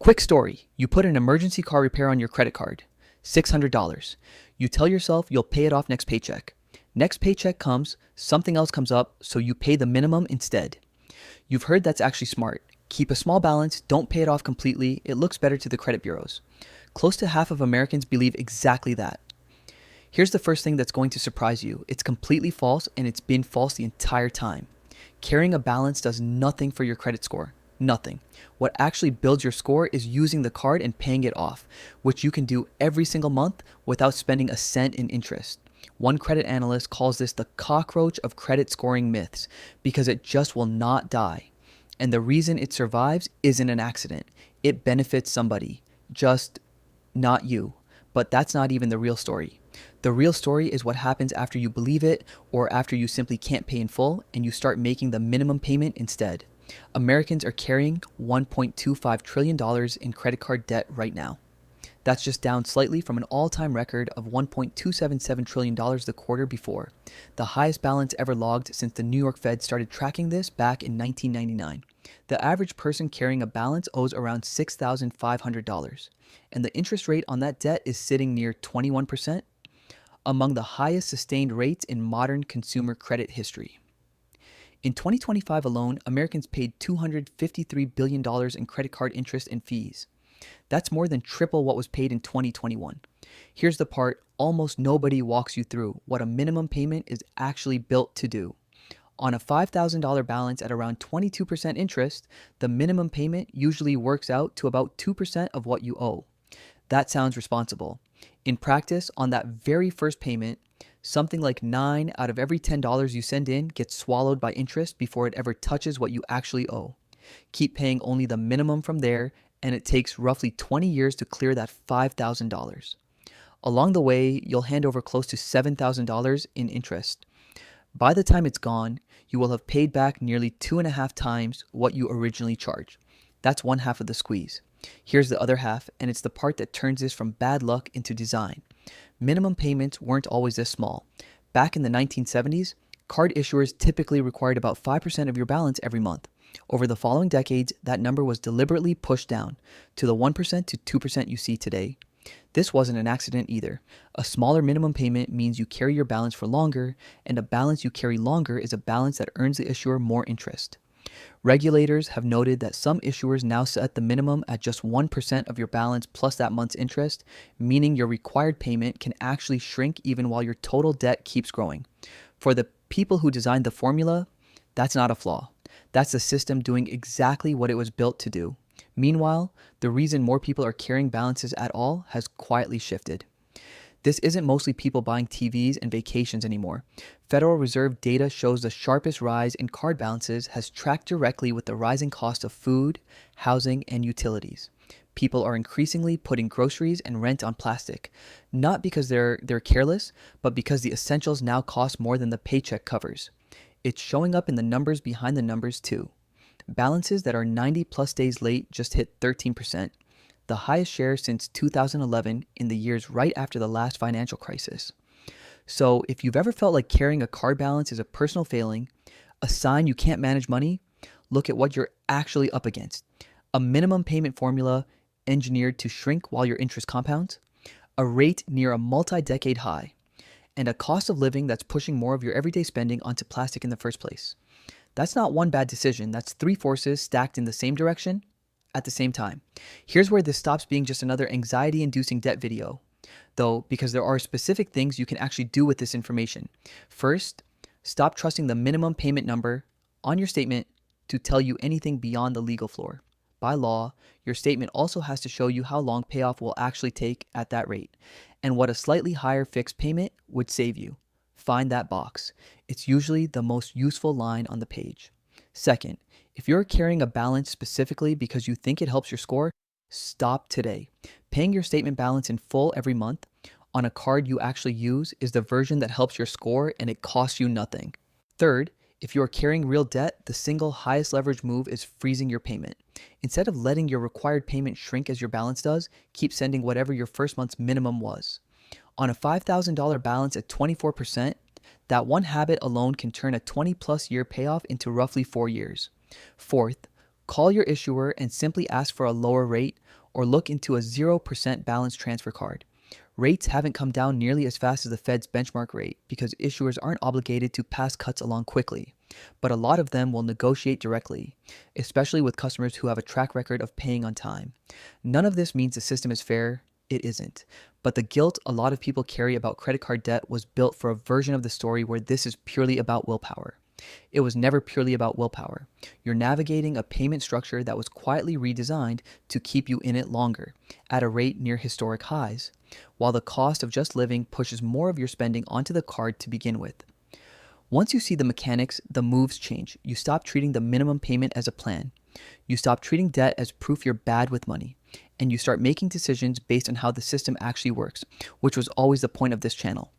Quick story. You put an emergency car repair on your credit card. $600. You tell yourself you'll pay it off next paycheck. Next paycheck comes, something else comes up, so you pay the minimum instead. You've heard that's actually smart. Keep a small balance, don't pay it off completely, it looks better to the credit bureaus. Close to half of Americans believe exactly that. Here's the first thing that's going to surprise you. It's completely false, and it's been false the entire time. Carrying a balance does nothing for your credit score. Nothing. What actually builds your score is using the card and paying it off, which you can do every single month without spending a cent in interest. One credit analyst calls this the cockroach of credit scoring myths because it just will not die. And the reason it survives isn't an accident. It benefits somebody, just not you. But that's not even the real story. The real story is what happens after you believe it or after you simply can't pay in full and you start making the minimum payment instead. Americans are carrying $1.25 trillion in credit card debt right now. That's just down slightly from an all-time record of $1.277 trillion the quarter before, the highest balance ever logged since the New York Fed started tracking this back in 1999. The average person carrying a balance owes around $6,500, and the interest rate on that debt is sitting near 21%, among the highest sustained rates in modern consumer credit history. In 2025 alone, Americans paid $253 billion in credit card interest and fees. That's more than triple what was paid in 2021. Here's the part almost nobody walks you through, what a minimum payment is actually built to do. On a $5,000 balance at around 22% interest, the minimum payment usually works out to about 2% of what you owe. That sounds responsible. In practice, on that very first payment, something like 9 out of every $10 you send in gets swallowed by interest before it ever touches what you actually owe. Keep paying only the minimum from there, and it takes roughly 20 years to clear that $5,000. Along the way, you'll hand over close to $7,000 in interest. By the time it's gone, you will have paid back nearly 2.5 times what you originally charged. That's one half of the squeeze. Here's the other half, and it's the part that turns this from bad luck into design. Minimum payments weren't always this small. Back in the 1970s, card issuers typically required about 5% of your balance every month. Over the following decades, that number was deliberately pushed down to the 1% to 2% you see today. This wasn't an accident either. A smaller minimum payment means you carry your balance for longer, and a balance you carry longer is a balance that earns the issuer more interest. Regulators have noted that some issuers now set the minimum at just 1% of your balance plus that month's interest, meaning your required payment can actually shrink even while your total debt keeps growing. For the people who designed the formula, that's not a flaw. That's the system doing exactly what it was built to do. Meanwhile, the reason more people are carrying balances at all has quietly shifted. This isn't mostly people buying TVs and vacations anymore. Federal Reserve data shows the sharpest rise in card balances has tracked directly with the rising cost of food, housing, and utilities. People are increasingly putting groceries and rent on plastic, not because they're careless, but because the essentials now cost more than the paycheck covers. It's showing up in the numbers behind the numbers too. Balances that are 90 plus days late just hit 13%, the highest share since 2011 in the years right after the last financial crisis. So if you've ever felt like carrying a card balance is a personal failing, a sign you can't manage money, look at what you're actually up against. A minimum payment formula engineered to shrink while your interest compounds, a rate near a multi-decade high, and a cost of living that's pushing more of your everyday spending onto plastic in the first place. That's not one bad decision, that's 3 forces stacked in the same direction at the same time. Here's where this stops being just another anxiety-inducing debt video, though, because there are specific things you can actually do with this information. First, stop trusting the minimum payment number on your statement to tell you anything beyond the legal floor. By law, your statement also has to show you how long payoff will actually take at that rate, and what a slightly higher fixed payment would save you. Find that box. It's usually the most useful line on the page. Second, if you're carrying a balance specifically because you think it helps your score, stop today. Paying your statement balance in full every month on a card you actually use is the version that helps your score, and it costs you nothing. Third, if you are carrying real debt, the single highest leverage move is freezing your payment. Instead of letting your required payment shrink as your balance does, keep sending whatever your first month's minimum was. On a $5,000 balance at 24%, that one habit alone can turn a 20-plus year payoff into roughly 4 years. Fourth, Call your issuer and simply ask for a lower rate or look into a 0% balance transfer card. Rates haven't come down nearly as fast as the Fed's benchmark rate because issuers aren't obligated to pass cuts along quickly, but a lot of them will negotiate directly, especially with customers who have a track record of paying on time. None of this means the system is fair. It isn't. But the guilt a lot of people carry about credit card debt was built for a version of the story where this is purely about willpower. It was never purely about willpower. You're navigating a payment structure that was quietly redesigned to keep you in it longer, at a rate near historic highs, while the cost of just living pushes more of your spending onto the card to begin with. Once you see the mechanics, the moves change. You stop treating the minimum payment as a plan. You stop treating debt as proof you're bad with money. And you start making decisions based on how the system actually works, which was always the point of this channel.